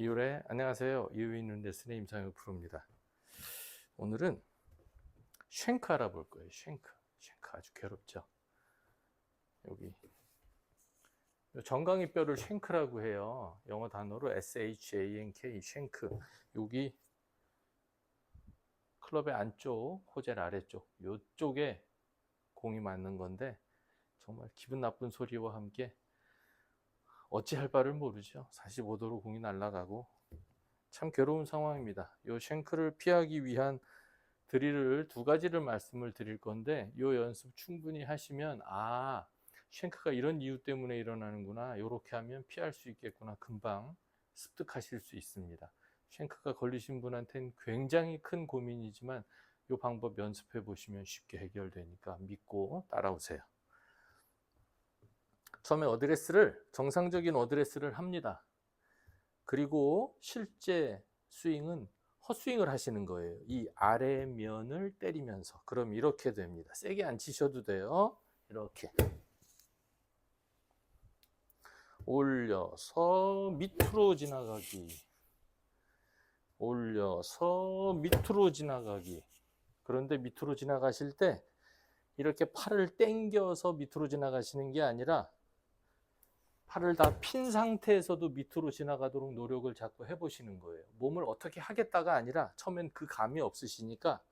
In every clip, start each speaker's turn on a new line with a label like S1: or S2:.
S1: 이율의 안녕하세요. 이유 있는 레슨의 임상혁 프로입니다. 오늘은 쉔크 알아볼 거예요. 쉔크 아주 괴롭죠. 여기 정강이 뼈를 쉔크라고 해요. 영어 단어로 SHANK 쉔크. 여기 클럽의 안쪽, 호젤 아래쪽 이쪽에 공이 맞는 건데 정말 기분 나쁜 소리와 함께 어찌할 바를 모르죠. 45도로 공이 날아가고 참 괴로운 상황입니다. 이 쉔크를 피하기 위한 드릴을 두 가지를 말씀을 드릴 건데 이 연습 충분히 하시면 쉔크가 이런 이유 때문에 일어나는구나, 이렇게 하면 피할 수 있겠구나, 금방 습득하실 수 있습니다. 쉔크가 걸리신 분한테는 굉장히 큰 고민이지만 이 방법 연습해 보시면 쉽게 해결되니까 믿고 따라오세요. 처음에 정상적인 어드레스를 합니다. 그리고 실제 스윙은 헛스윙을 하시는 거예요. 이 아래면을 때리면서. 그럼 이렇게 됩니다. 세게 안 치셔도 돼요. 이렇게 올려서 밑으로 지나가기, 올려서 밑으로 지나가기. 그런데 밑으로 지나가실 때 이렇게 팔을 당겨서 밑으로 지나가시는 게 아니라 팔을 다 핀 상태에서도 밑으로 지나가도록 노력을 자꾸 해보시는 거예요. 몸을 어떻게 하겠다가 아니라 처음엔 그 감이 없으시니까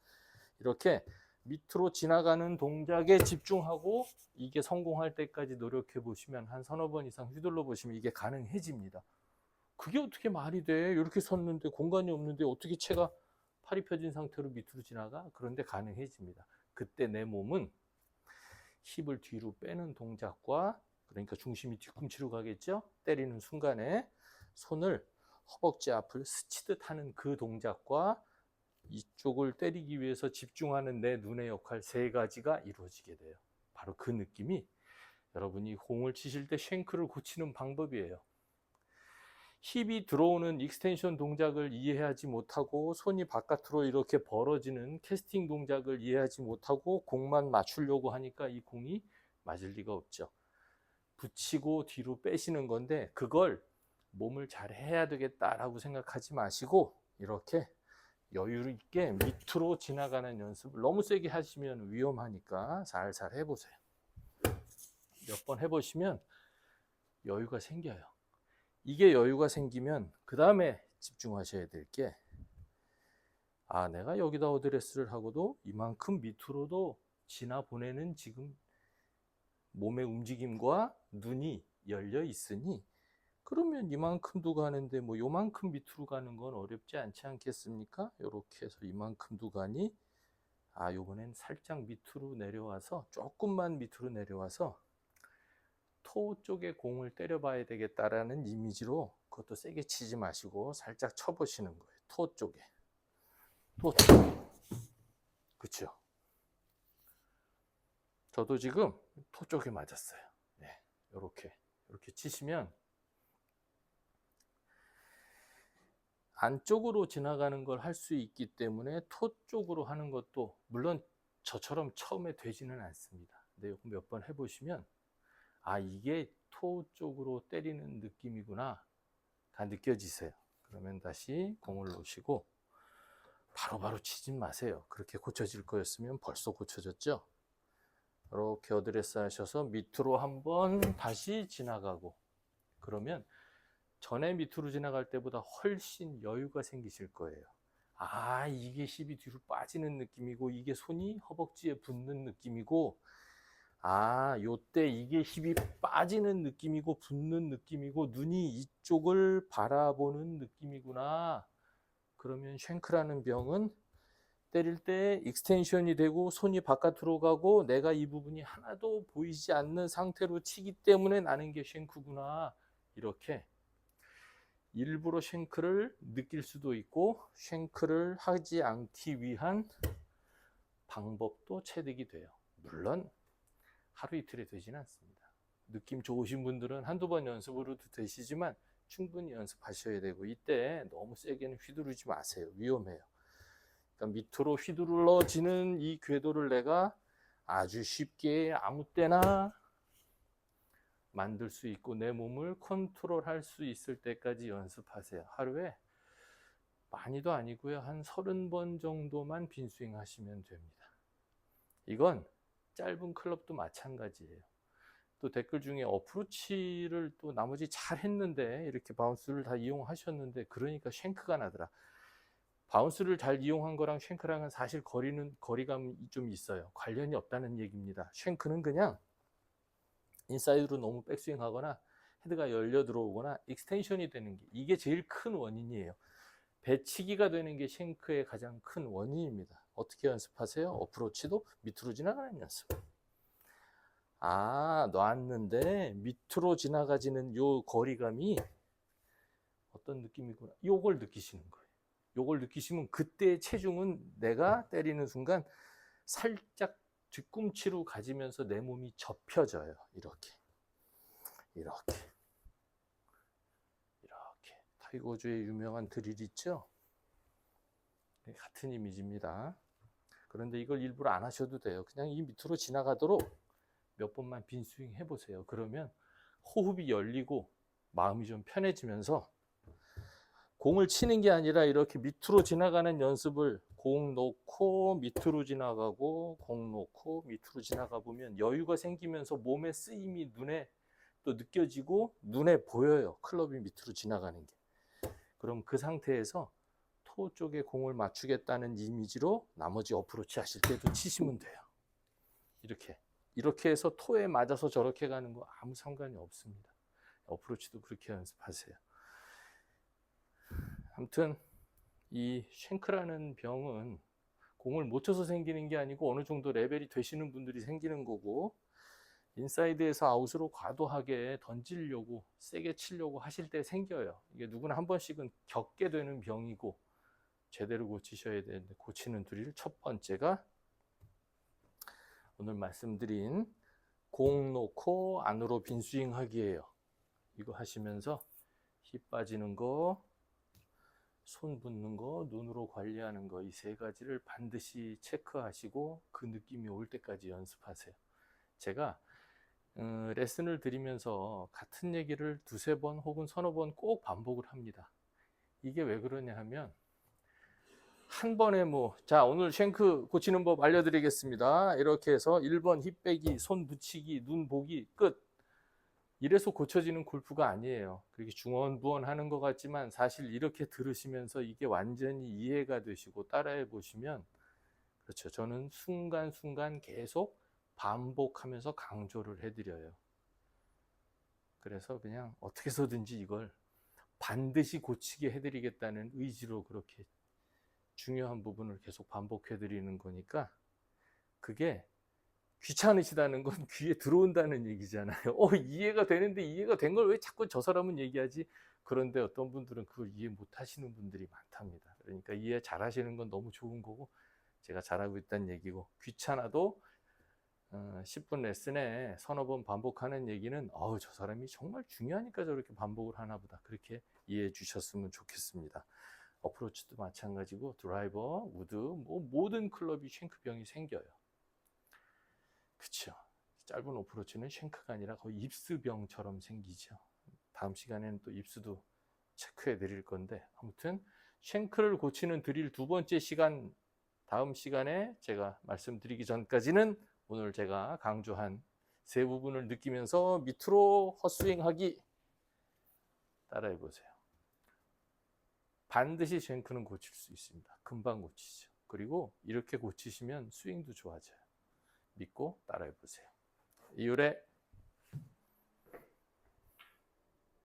S1: 이렇게 밑으로 지나가는 동작에 집중하고 이게 성공할 때까지 노력해 보시면 한 서너 번 이상 휘둘러 보시면 이게 가능해집니다. 그게 어떻게 말이 돼? 이렇게 섰는데 공간이 없는데 어떻게 채가 팔이 펴진 상태로 밑으로 지나가? 그런데 가능해집니다. 그때 내 몸은 힙을 뒤로 빼는 동작과, 그러니까 중심이 뒤꿈치로 가겠죠? 때리는 순간에 손을 허벅지 앞을 스치듯 하는 그 동작과 이쪽을 때리기 위해서 집중하는 내 눈의 역할, 세 가지가 이루어지게 돼요. 바로 그 느낌이 여러분이 공을 치실 때 쉔크를 고치는 방법이에요. 힙이 들어오는 익스텐션 동작을 이해하지 못하고 손이 바깥으로 이렇게 벌어지는 캐스팅 동작을 이해하지 못하고 공만 맞추려고 하니까 이 공이 맞을 리가 없죠. 붙이고 뒤로 빼시는 건데 그걸 몸을 잘 해야 되겠다라고 생각하지 마시고 이렇게 여유 있게 밑으로 지나가는 연습을 너무 세게 하시면 위험하니까 살살 해보세요. 몇 번 해보시면 여유가 생겨요. 이게 여유가 생기면 그 다음에 집중하셔야 될 게, 내가 여기다 어드레스를 하고도 이만큼 밑으로도 지나 보내는 지금 몸의 움직임과 눈이 열려 있으니 그러면 이만큼도 가는데 뭐 요만큼 밑으로 가는 건 어렵지 않지 않겠습니까? 이렇게 해서 이만큼도 가니 요번엔 살짝 밑으로 내려와서, 조금만 밑으로 내려와서 토 쪽에 공을 때려봐야 되겠다라는 이미지로, 그것도 세게 치지 마시고 살짝 쳐보시는 거예요. 토 쪽에. 그렇죠? 저도 지금 토 쪽에 맞았어요. 네, 이렇게 치시면 안쪽으로 지나가는 걸 할 수 있기 때문에 토 쪽으로 하는 것도 물론 저처럼 처음에 되지는 않습니다. 근데 몇 번 해보시면 이게 토 쪽으로 때리는 느낌이구나 다 느껴지세요. 그러면 다시 공을 놓으시고 바로바로 치진 마세요. 그렇게 고쳐질 거였으면 벌써 고쳐졌죠. 이렇게 어드레스 하셔서 밑으로 한번 다시 지나가고, 그러면 전에 밑으로 지나갈 때보다 훨씬 여유가 생기실 거예요. 이게 힙이 뒤로 빠지는 느낌이고 이게 손이 허벅지에 붙는 느낌이고 요때 이게 힙이 빠지는 느낌이고 붙는 느낌이고 눈이 이쪽을 바라보는 느낌이구나. 그러면 쉔크라는 병은 때릴 때 익스텐션이 되고 손이 바깥으로 가고 내가 이 부분이 하나도 보이지 않는 상태로 치기 때문에 나는 게 쉔크구나. 이렇게 일부러 쉔크를 느낄 수도 있고 쉔크를 하지 않기 위한 방법도 체득이 돼요. 물론 하루 이틀에 되지는 않습니다. 느낌 좋으신 분들은 한두 번 연습으로도 되시지만 충분히 연습하셔야 되고, 이때 너무 세게는 휘두르지 마세요. 위험해요. 그러니까 밑으로 휘둘러지는 이 궤도를 내가 아주 쉽게 아무 때나 만들 수 있고 내 몸을 컨트롤할 수 있을 때까지 연습하세요. 하루에 많이도 아니고요. 한 30번 정도만 빈스윙 하시면 됩니다. 이건 짧은 클럽도 마찬가지예요. 또 댓글 중에 어프로치를 또 나머지 잘 했는데 이렇게 바운스를 다 이용하셨는데 그러니까 쉔크가 나더라. 바운스를 잘 이용한 거랑 쉔크랑은 사실 거리감이 좀 있어요. 관련이 없다는 얘기입니다. 쉔크는 그냥 인사이드로 너무 백스윙 하거나 헤드가 열려 들어오거나 익스텐션이 되는 게 이게 제일 큰 원인이에요. 배치기가 되는 게 쉔크의 가장 큰 원인입니다. 어떻게 연습하세요? 어프로치도 밑으로 지나가는 연습. 놨는데 밑으로 지나가지는 요 거리감이 어떤 느낌이구나. 요걸 느끼시는 거예요. 요걸 느끼시면 그때의 체중은 내가 때리는 순간 살짝 뒤꿈치로 가지면서 내 몸이 접혀져요. 이렇게. 타이거즈의 유명한 드릴 있죠? 같은 이미지입니다. 그런데 이걸 일부러 안 하셔도 돼요. 그냥 이 밑으로 지나가도록 몇 번만 빈스윙 해보세요. 그러면 호흡이 열리고 마음이 좀 편해지면서 공을 치는 게 아니라 이렇게 밑으로 지나가는 연습을 공 놓고 밑으로 지나가고 공 놓고 밑으로 지나가 보면 여유가 생기면서 몸의 쓰임이 눈에 또 느껴지고 눈에 보여요. 클럽이 밑으로 지나가는 게. 그럼 그 상태에서 토 쪽에 공을 맞추겠다는 이미지로 나머지 어프로치 하실 때도 치시면 돼요. 이렇게 해서 토에 맞아서 저렇게 가는 거 아무 상관이 없습니다. 어프로치도 그렇게 연습하세요. 아무튼 이 쉔크라는 병은 공을 못 쳐서 생기는 게 아니고 어느 정도 레벨이 되시는 분들이 생기는 거고, 인사이드에서 아웃으로 과도하게 던지려고 세게 치려고 하실 때 생겨요. 이게 누구나 한 번씩은 겪게 되는 병이고 제대로 고치셔야 되는데, 고치는 드릴 첫 번째가 오늘 말씀드린 공 놓고 안으로 빈스윙 하기예요. 이거 하시면서 힙 빠지는 거, 손 붓는 거, 눈으로 관리하는 거, 이 세 가지를 반드시 체크하시고 그 느낌이 올 때까지 연습하세요. 제가 레슨을 드리면서 같은 얘기를 두세 번 혹은 서너 번 꼭 반복을 합니다. 이게 왜 그러냐 하면, 한 번에 자, 오늘 쉔크 고치는 법 알려드리겠습니다. 이렇게 해서 1번 힙 빼기, 손 붙이기, 눈 보기, 끝. 이래서 고쳐지는 골프가 아니에요. 그렇게 중언부언 하는 것 같지만 사실 이렇게 들으시면서 이게 완전히 이해가 되시고 따라해 보시면, 그렇죠. 저는 순간순간 계속 반복하면서 강조를 해드려요. 그래서 그냥 어떻게 해서든지 이걸 반드시 고치게 해드리겠다는 의지로 그렇게 중요한 부분을 계속 반복해드리는 거니까, 그게 귀찮으시다는 건 귀에 들어온다는 얘기잖아요. 이해가 되는데 이해가 된 걸 왜 자꾸 저 사람은 얘기하지? 그런데 어떤 분들은 그걸 이해 못 하시는 분들이 많답니다. 그러니까 이해 잘 하시는 건 너무 좋은 거고, 제가 잘하고 있다는 얘기고, 귀찮아도 10분 레슨에 서너 번 반복하는 얘기는 저 사람이 정말 중요하니까 저렇게 반복을 하나 보다, 그렇게 이해해 주셨으면 좋겠습니다. 어프로치도 마찬가지고 드라이버, 우드, 모든 클럽이 쉔크병이 생겨요. 그쵸? 짧은 어프로치는 쉔크가 아니라 거의 입스병처럼 생기죠. 다음 시간에는 또 입스도 체크해 드릴 건데, 아무튼 쉔크를 고치는 드릴 두 번째 시간, 다음 시간에 제가 말씀드리기 전까지는 오늘 제가 강조한 세 부분을 느끼면서 밑으로 헛스윙하기 따라해 보세요. 반드시 쉔크는 고칠 수 있습니다. 금방 고치죠. 그리고 이렇게 고치시면 스윙도 좋아져요. 믿고 따라해 보세요. 이율의